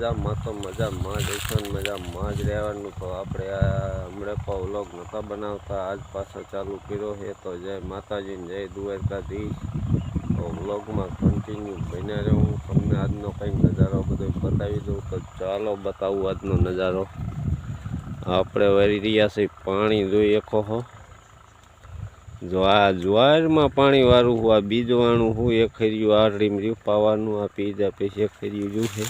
મજામાં તો મજામાં જ હશો ને મજામાં જ રહેવાનું. તો આપણે હમણાં પણ વ્લોગ નહોતા બનાવતા, આજ પાછો ચાલુ કર્યો છે. તો જય માતાજીને જય દ્વારકાધીશ. તો વ્લોગમાં કન્ટિન્યુ બન્યા રહું, તમને આજનો કંઈક નજારો બધો બતાવી દઉં. તો ચાલો બતાવું આજનો નજારો. આપણે વળી રહ્યા છીએ પાણી જોઈ શકો છો. જો આ જ્વારમાં પાણી વાળું હું, આ બીજવાણું હું એક ખર્યું આરડીમ રહ્યું પાવાનું. આ પીઝા પછી એક ખર્યું રહ્યું છે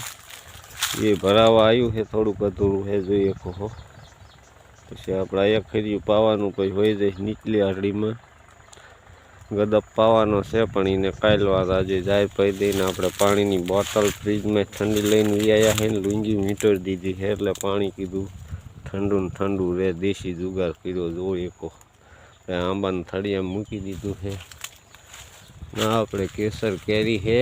એ ભરાવા આવ્યું છે, થોડુંક અધૂરું છે જોઈ શકો છો. પછી આપણે એક ખર્યું પાવાનું, પછી હોય જાય નીચલી આરડીમાં ગદપ પાવાનો છે. પણ એને કાલવાર આજે જાય પી દઈને આપણે પાણીની બોટલ ફ્રીજમાં ઠંડી લઈને આવ્યા છે ને લુંગી મીટર દીધી છે. એટલે પાણી કીધું ઠંડુ ને ઠંડુ રહે, દેશી જુગાર કર્યો જોઈ શકો. આંબાને થળિયા મૂકી દીધું છે. ના આપણે કેસર કેરી છે,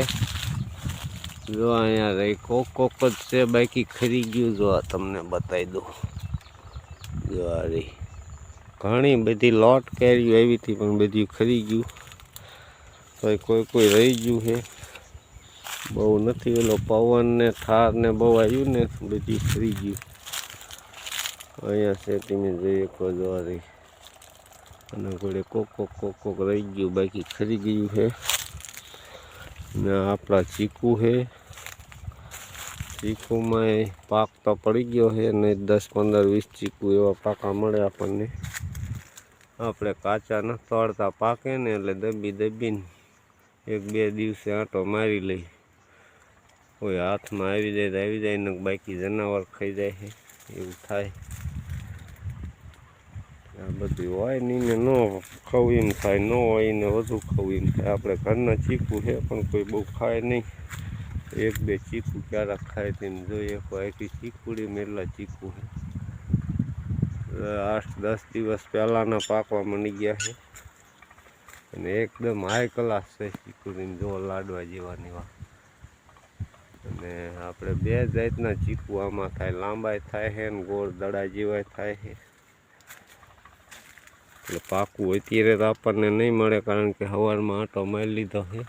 જો અહીંયા રહી કોક જ છે, બાકી ખરી ગયું. જો આ તમને બતાવી દઉં, જો આ રહી ઘણી બધી લોટ કેરીઓ આવી હતી પણ બધી ખરી ગયું. તો કોઈ રહી ગયું છે, બહુ નથી. ઓલો પવન ને ઠાર ને બહુ આવ્યું ને બધી ખરી ગયું. અહીંયા છે તમે જોઈ શકો, જો આ રહી અને ઘોડે કોક રહી ગયું, બાકી ખરી ગયું છે. ને આપણા ચીકુ છે, ચીકુમાં પાક તો પડી ગયો છે ને 10, 15, 20 ચીકુ એવા પાકા મળે આપણને. આપણે કાચા ન તોડતા, પાકે ને એટલે દબીને 1-2 દિવસે આંટો મારી લઈ. કોઈ હાથમાં આવી જાય તો આવી જાય ને બાકી જનાવર ખાઈ જાય છે, એવું થાય. આ બધું હોય ને ન ખાવું એમ થાય, ન હોય ને વધુ ખાવું એમ થાય. આપણે ઘરના ચીકુ છે પણ કોઈ બહુ ખાય નહીં, 1-2 ચીકુ ક્યારેક ખાય. તેને જોઈએ આખી ચીકુડી મેલા ચીકુ છે. 8-10 દિવસ પહેલાંના પાકવા માંડી ગયા છે અને એકદમ હાઈ ક્લાસ છે ચીકુડીને, જો લાડવા જેવાની વાત. અને આપણે 2 જાતના ચીકુ આમાં થાય, લાંબાય થાય છે ને ગોળ દડા જેવાય થાય છે. એટલે પાકું અત્યારે તો આપણને નહીં મળે, કારણ કે સવારમાં આંટો મારી લીધો છે.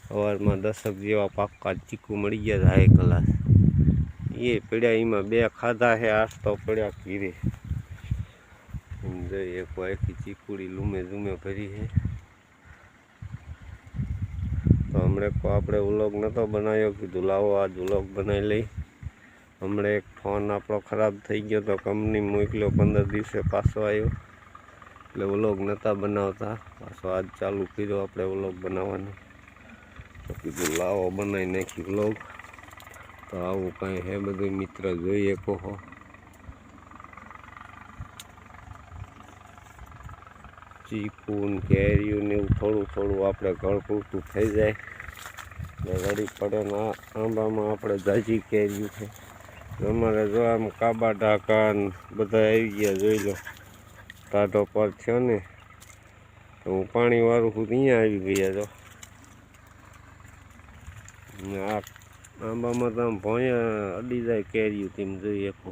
સવારમાં 10 જેવા પાકા ચીકુ મળી ગયા હાઈ ક્લાસ. એ પડ્યા, એમાં 2 ખાધા છે, 8 તો પડ્યા ઘીરે. જોઈએ આખી ચીકુડી લૂમે ભરી છે. તો હમણાં આપણે વ્લોગ નહોતો બનાવ્યો, કીધું લાવો આજ વ્લોગ બનાવી લઈ. હમણાં એક ફોન આપણો ખરાબ થઈ ગયો તો કંપની મોકલ્યો, 15 દિવસે પાછો આવ્યો. એટલે વ્લોગ નહોતા બનાવતા, પાછો આજ ચાલુ કર્યો આપણે વ્લોગ બનાવવાનું. તો કીધું લાવો બનાવી નાખી વ્લોગ. તો આવું કાંઈ હે બધું મિત્ર જોઈ શકો છો. ચીકુ ને કેરીયું ને એવું થોડું આપણે ઘર પૂરતું થઈ જાય ને રડી પડે ને. આંબામાં આપણે જાજી કેરીયું છે. અમારે જો આમ કાબા ઢાકા ને બધા આવી ગયા, જોઈ લો. ટાઢો પર થયો ને તો હું પાણીવાળું હું અહીંયા આવી ગયા. જો આ આંબામાં તો આમ ભોંયા અડી જાય કેરીયું, તેમ જોઈ શકો.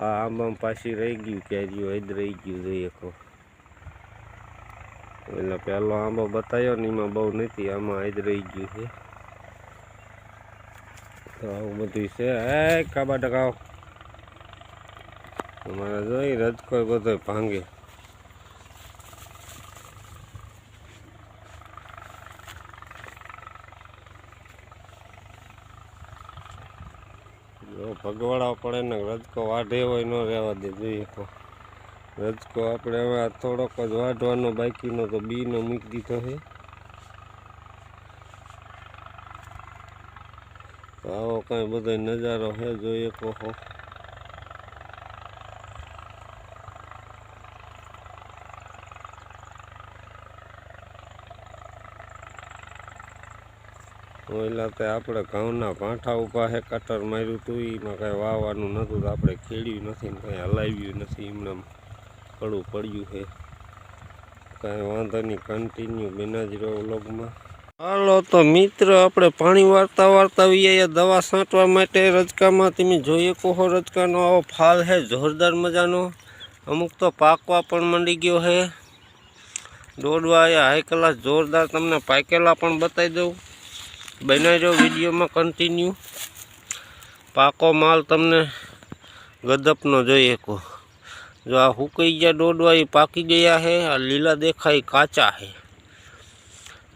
આ આંબામાં પાછી રહી ગયું કેરીયું, હદ રહી ગયું જોઈ શકો. એટલે પહેલો આંબો બતાવ્યો ને એમાં બહુ નથી, આમાં હદ રહી ગયું છે. તો આવું બધું છે. કાબા ટકાવ અમારે જોઈ રજકો બધો ભાંગે. જો ભગવાડા પડે ને રજકો વાઢે હોય ન રહેવા દે, જોઈએ તો રજકો આપણે હવે થોડોક જ વાઢવાનો બાકીનો તો બીનો મૂકી દીધો છે. તો આવો કાંઈ બધો નજારો છે, જોઈએ કહો. ઓલા તે આપણે ઘઉંના ભાંઠા ઊભા છે, કટર માર્યું હતું, એમાં કાંઈ વાવવાનું નહોતું તો આપણે ખેડ્યું નથી ને કાંઈ હલાવ્યું નથી, એમને કડું પડ્યું છે. કાંઈ વાંધો નહીં, કન્ટિન્યુ બિના જ રહ્યો વ્લોગમાં. હાલો તો મિત્ર, આપણે પાણી વાળતા આવીએ દવા છાંટવા માટે રજકામાં. તમે જોઈ કહો રજકાનો આવો ફાલ છે જોરદાર મજાનો. અમુક તો પાકવા પણ માંડી ગયો છે. દોડવા આવ્યા હાઈ ક્લાસ જોરદાર. તમને પાકેલા પણ બતાવી દઉં, બનાવી દો વિડીયોમાં કન્ટિન્યુ. પાકો માલ તમને ગદપનો જોઈએ કો જો આ હુકાઈ ગયા ડોડવા એ પાકી ગયા છે, આ લીલા દેખાય કાચા છે,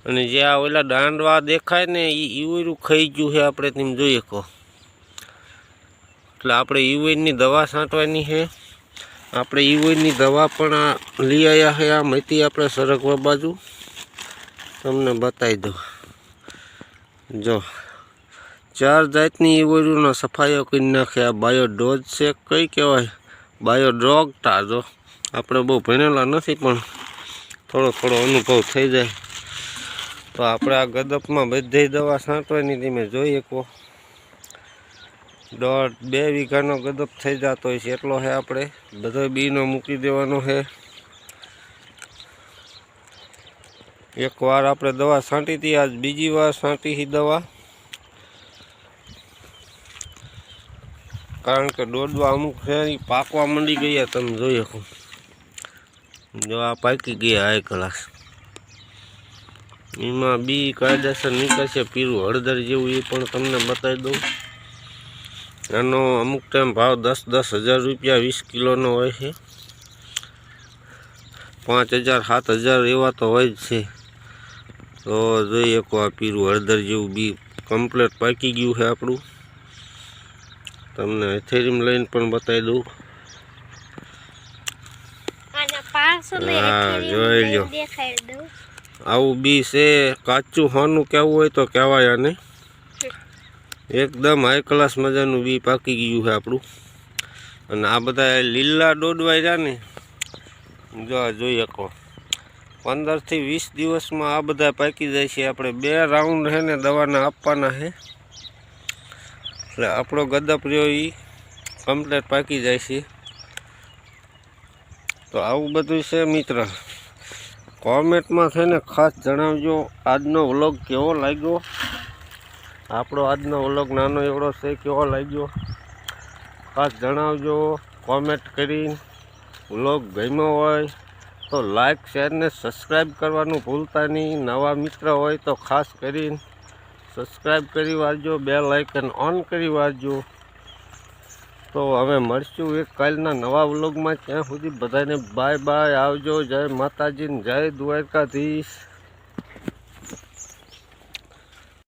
અને જે આ ઓલા દાંડવા દેખાય ને એ ઈવરું ખાઈ ગયું છે આપણે તેમ જોઈએ કો. એટલે આપણે ઈવરની દવા છાંટવાની છે. આપણે ઈવરની દવા પણ આ લઈ આવ્યા છે, આ મતી આપણે સરગવા બાજુ તમને બતાવી દઉં. જો 4 જાતની ઈવરીનો સફાઈઓ કરી નાખે. આ બાયોડોઝ છે, કઈ કહેવાય બાયોડ્રોગટા. જો આપણે બહુ ભણેલા નથી પણ થોડો અનુભવ થઈ જાય તો આપણે આ ગદપમાં બધી દવા છાંટવાની તમે જોઈ શકો. 1.5-2 વીઘાનો ગદપ થઈ જતો હોય છે એટલો છે. આપણે બધો બીનો મૂકી દેવાનો છે. એકવાર આપણે દવા છાંટી હતી, આજ બીજી વાર છાંટી હતી દવા, કારણ કે ડોડવા અમુક છે એ પાકવા માંડી ગયા. તમે જોઈ શકો. જો આ પાકી ગયા હાઈ ક્લાસ. એમાં બી કાયદેસર નીકળશે પીરું હળદર જેવું, એ પણ તમને બતાવી દઉં. આનો અમુક ટાઈમ ભાવ 10-10 હજાર રૂપિયા 20 કિલોનો હોય છે. 5,000-7,000 એવા તો હોય જ છે. તો જોઈએ કો આ પીરું હળદર જેવું બી કમ્પ્લેટ પાકી ગયું છે આપણું. તમને એથેરિયમ લઈને પણ બતાવી દઉં. હા જોઈ લો, આવું બી છે. કાચું હોનું કહેવું હોય તો કહેવાય આને. એકદમ હાઈ ક્લાસ મજાનું બી પાકી ગયું છે આપણું. અને આ બધા લીલા ડોડવા રહ્યા ને, જો આ જોઈ શકો. 15 થી 20 દિવસમાં આ બધા પાકી જાય છે. આપણે 2 રાઉન્ડ છે ને દવાના આપવાના છે, એટલે આપણો ગદપ રહ્યો એ કમ્પ્લેટ પાકી જાય છે. તો આવું બધું છે મિત્ર. કોમેન્ટમાં છે ને ખાસ જણાવજો આજનો વ્લોગ કેવો લાગ્યો. આપણો આજનો વ્લોગ નાનો એવડો છે, કેવો લાગ્યો ખાસ જણાવજો કોમેન્ટ કરીને. વ્લોગ ગમ્યો હોય તો લાઈક, શેર ને સબસ્ક્રાઈબ કરવાનું ભૂલતા નહીં. નવા મિત્ર હોય તો ખાસ કરીને સબસ્ક્રાઈબ કરી વાળજો, બેલ આઇકન ઓન કરી વાળજો. તો હવે મળશું એક કાલના નવા વ્લોગમાં. ત્યાં સુધી બધાને બાય બાય, આવજો. જય માતાજી, જય દ્વારકાધીશ.